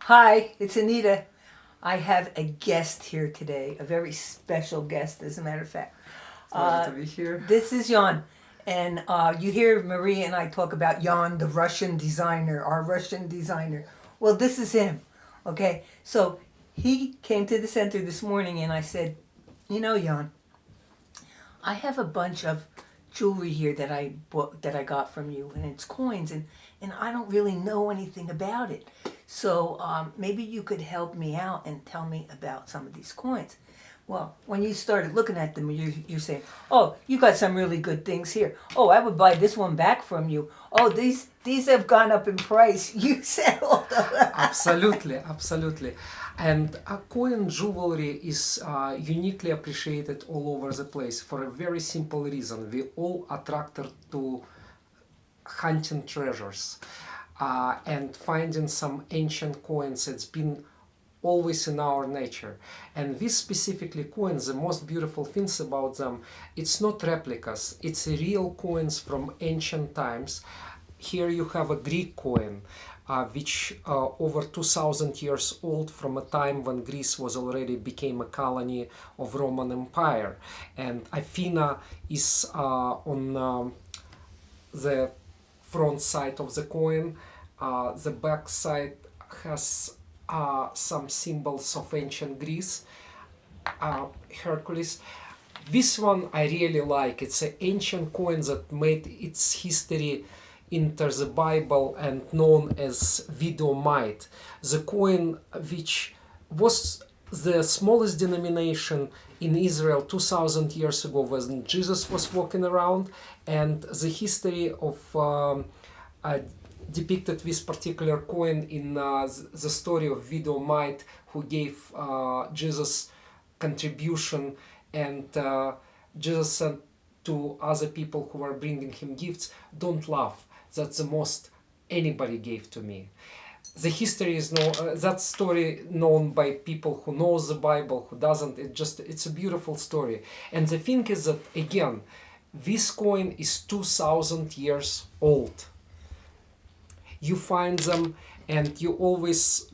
Hi, it's Anita. I have a guest here today, a very special guest, as a matter of fact. Glad to be here. This is Jan. And you hear Maria and I talk about Jan, the Russian designer, our Russian designer. Well, this is him. Okay? So he came to the center this morning and I said, you know, Jan, I have a bunch of jewelry here that I bought, that I got from you, and it's coins, and I don't really know anything about it. So maybe you could help me out and tell me about some of these coins. Well, when you started looking at them, you're saying, "Oh, you got some really good things here. Oh, I would buy this one back from you. Oh, these have gone up in price." You said all the Absolutely, absolutely. And coin jewelry is uniquely appreciated all over the place for a very simple reason. We all attracted to hunting treasures and finding some ancient coins. It's been always in our nature. And these specifically coins, the most beautiful things about them, it's not replicas, it's real coins from ancient times. Here you have a Greek coin, which over 2000 years old, from a time when Greece was already became a colony of Roman Empire. And Athena is on the front side of the coin. The back side has some symbols of ancient Greece, Hercules. This one I really like. It's an ancient coin that made its history into the Bible and known as Videomite. The coin which was the smallest denomination in Israel 2000 years ago when Jesus was walking around, and the history of depicted this particular coin in the story of Videomite, who gave Jesus contribution, and Jesus said to other people who were bringing him gifts, "Don't laugh, that's the most anybody gave to me." The history is that story known by people who knows the Bible, who doesn't. It's a beautiful story. And the thing is that, again, this coin is 2000 years old. You find them and you always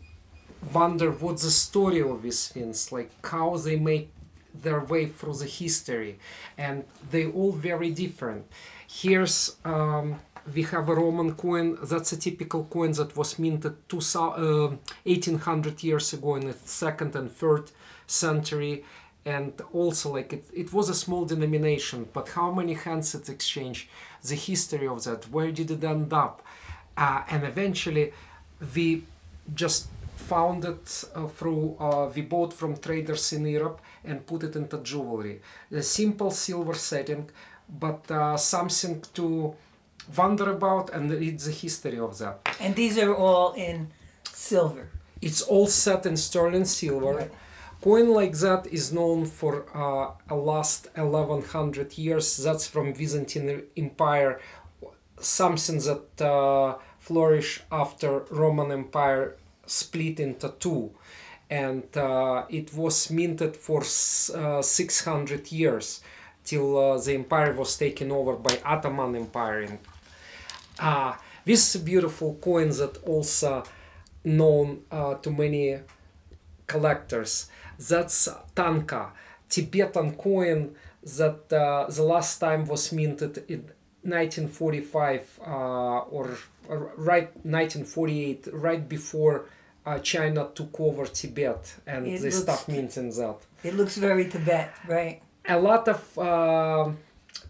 wonder what's the story of these things, like how they make their way through the history, and they all very different. Here's we have a Roman coin. That's a typical coin that was minted 1800 years ago in the 2nd and 3rd century. And also, like, it was a small denomination, but how many hands it exchanged, the history of that, where did it end up? And eventually we just found it through, we bought from traders in Europe and put it into jewelry. A simple silver setting, but something to wonder about and read the history of that. And these are all in silver. It's all set in sterling silver. Right. Coin like that is known for a last 1100 years. That's from Byzantine Empire, something that flourished after Roman Empire split into two, and it was minted for 600 years till the empire was taken over by Ottoman Empire. This beautiful coin that also known to many collectors, that's Tanka, Tibetan coin that the last time was minted in 1945 or right 1948, right before China took over Tibet, and they stopped minting that. It looks very Tibet, right? A lot of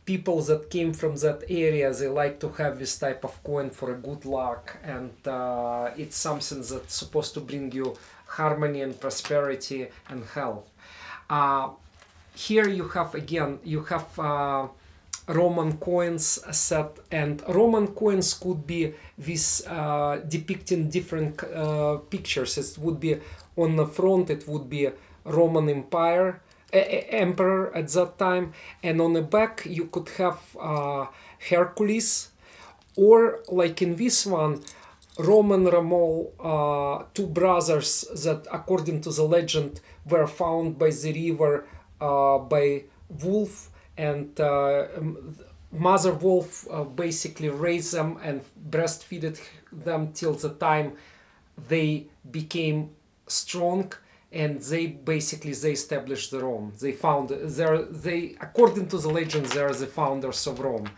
people that came from that area, they like to have this type of coin for a good luck, and it's something that's supposed to bring you harmony and prosperity and health. Here you have, again, you have Roman coins set, and Roman coins could be this depicting different pictures. It would be on the front, it would be Roman Empire, emperor at that time, and on the back you could have Hercules, or like in this one, Roman Romul, two brothers that, according to the legend, were found by the river by wolf, and mother wolf basically raised them and breastfeeded them till the time they became strong, and they established the Rome. They found they according to the legends they are the founders of Rome.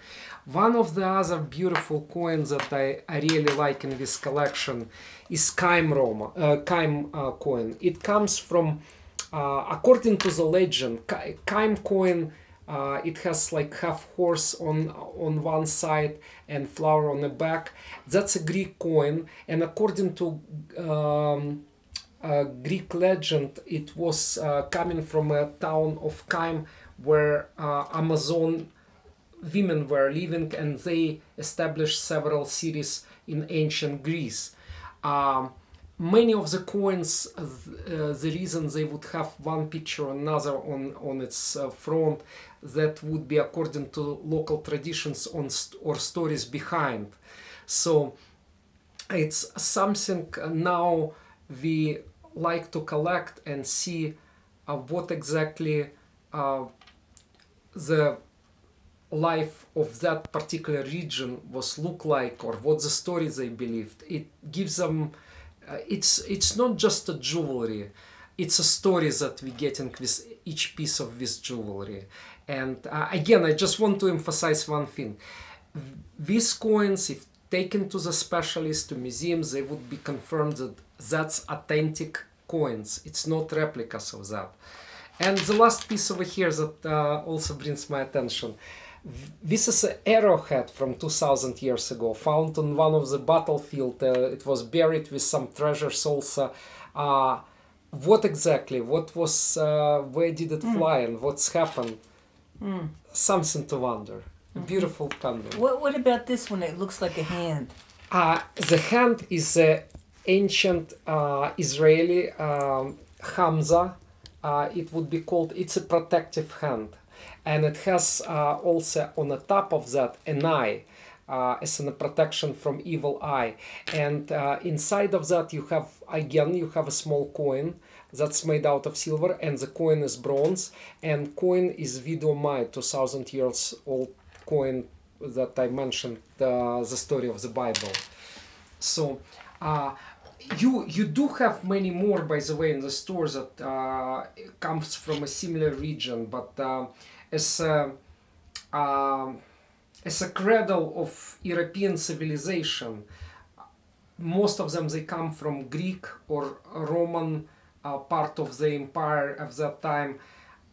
One of the other beautiful coins that I really like in this collection is Kaim coin. It comes from, according to the legend, Kaim coin. It has like half horse on one side and flower on the back. That's a Greek coin, and according to Greek legend, it was coming from a town of Kaim where Amazon women were living, and they established several cities in ancient Greece. Many of the coins, the reason they would have one picture or another on its front, that would be according to local traditions or stories behind. So it's something now we like to collect and see what exactly the life of that particular region was look like, or what the stories they believed. It gives them it's not just a jewelry, it's a story that we getting with each piece of this jewelry. And again, I just want to emphasize one thing. These coins, if taken to the specialist, to museums, they would be confirmed that that's authentic coins. It's not replicas of that. And the last piece over here that also brings my attention. This is an arrowhead from 2000 years ago, found on one of the battlefield. It was buried with some treasures also. What exactly? What was? Where did it fly, and what's happened? Something to wonder. A beautiful pendant. What about this one? It looks like a hand. The hand is an ancient Israeli Hamza. It would be called. It's a protective hand. And it has also on the top of that an eye, as a protection from evil eye. And inside of that you have a small coin that's made out of silver, and the coin is bronze. And coin is Vidomai, 2000 years old coin that I mentioned, the story of the Bible. So you do have many more, by the way, in the store that comes from a similar region, but as a cradle of European civilization, most of them they come from Greek or Roman part of the empire of that time,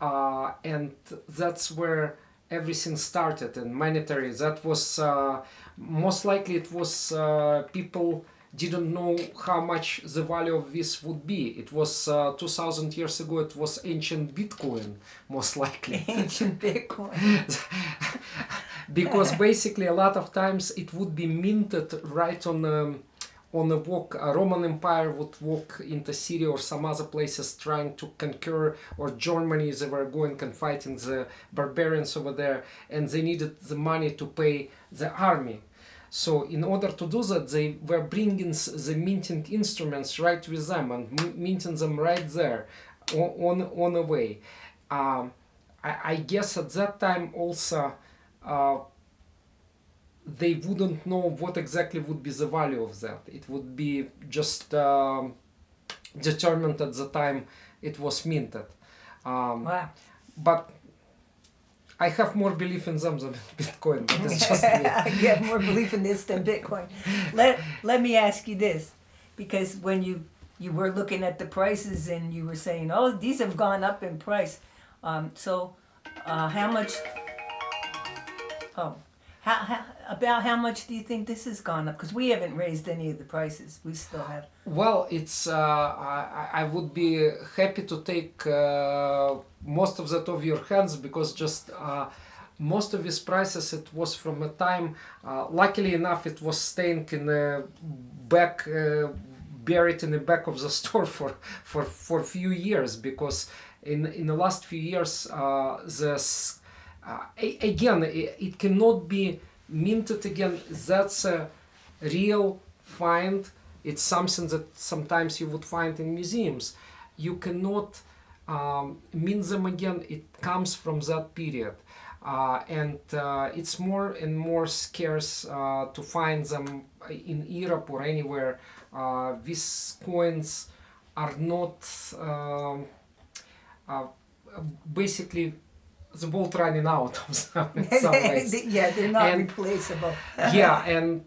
and that's where everything started. And monetary, that was most likely it was people didn't know how much the value of this would be. It was 2000 years ago, it was ancient Bitcoin, most likely. Ancient Bitcoin. Because basically a lot of times it would be minted right on a walk. A Roman Empire would walk into Syria or some other places trying to conquer, or Germany, they were going and fighting the barbarians over there, and they needed the money to pay the army. So in order to do that, they were bringing the minting instruments right with them and minting them right there on the way. I guess at that time also they wouldn't know what exactly would be the value of that. It would be just determined at the time it was minted. Wow. But I have more belief in them than Bitcoin, but it's just me. You have more belief in this than Bitcoin. Let me ask you this, because when you were looking at the prices and you were saying, oh, these have gone up in price. How much? Oh, how much do you think this has gone up? Because we haven't raised any of the prices. We still have. Well, it's I would be happy to take most of that off your hands, because just most of these prices, it was from a time, luckily enough, it was staying in the back, buried in the back of the store for a few years, because in the last few years, again, it cannot be minted again. That's a real find. It's something that sometimes you would find in museums. You cannot mint them again. It comes from that period. And it's more and more scarce to find them in Europe or anywhere these coins are not uh, basically the boat running out of them in some ways. Yeah, they're not And replaceable. yeah, and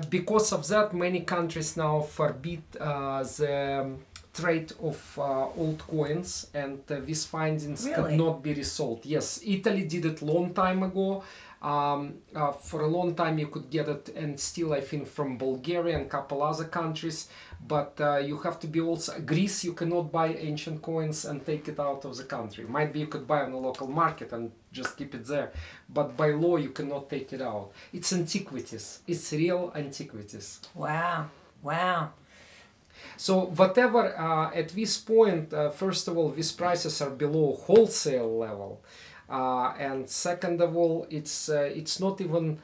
because of that, many countries now forbid the trade of old coins, and these findings could Really? not be resold. Yes, Italy did it long time ago. For a long time, you could get it, and still, I think, from Bulgaria and a couple other countries. But you have to be also Greece. You cannot buy ancient coins and take it out of the country. Might be you could buy on the local market and just keep it there, but by law you cannot take it out. It's antiquities. It's real antiquities. Wow. Wow. So whatever at this point, first of all, these prices are below wholesale level, and second of all, it's not even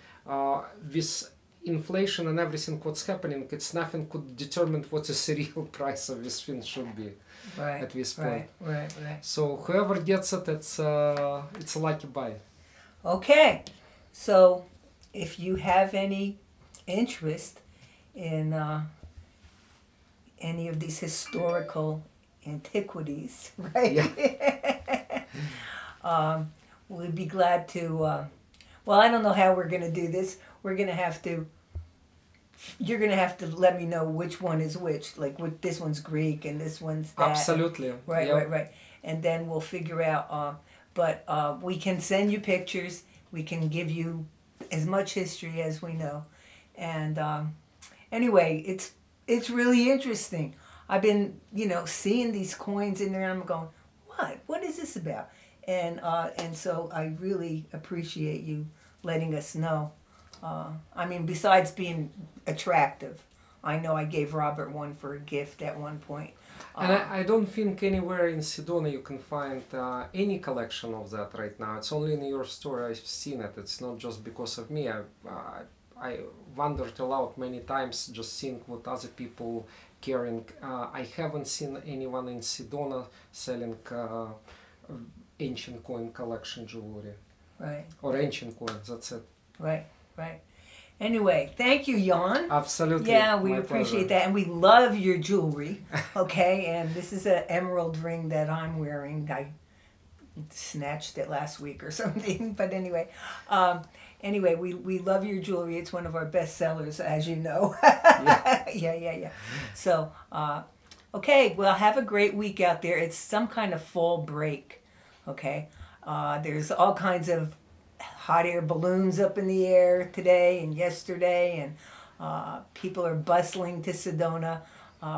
this inflation and everything what's happening. It's nothing could determine what is the real price of this thing should be Right. at this point. Right. So whoever gets it, it's a lucky buy. Okay. So, if you have any interest in any of these historical antiquities, right? Yeah. We'd be glad to. Well, I don't know how we're going to do this. We're going to have to. You're going to have to let me know which one is which. Like, this one's Greek and this one's that. Absolutely. Right, Yep. right. And then we'll figure out. But we can send you pictures. We can give you as much history as we know. And anyway, it's really interesting. I've been, seeing these coins in there, and I'm going, what? What is this about? And so I really appreciate you letting us know. I mean, besides being attractive, I know I gave Robert one for a gift at one point. And I don't think anywhere in Sedona you can find any collection of that right now. It's only in your store I've seen it. It's not just because of me. I wandered aloud many times just seeing what other people carrying. I haven't seen anyone in Sedona selling ancient coin collection jewelry. Right. Or ancient coins, that's it. Right. Anyway, thank you, Jan. Absolutely. Yeah, we My appreciate pleasure. that, and we love your jewelry. Okay, and this is an emerald ring that I'm wearing. I snatched it last week or something, but anyway, we love your jewelry. It's one of our best sellers, as you know. Yeah. So, okay, well, have a great week out there. It's some kind of fall break. Okay, there's all kinds of hot air balloons up in the air today and yesterday, and people are bustling to Sedona,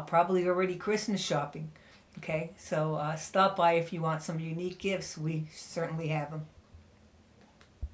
probably already Christmas shopping. Okay, so stop by if you want some unique gifts. We certainly have them.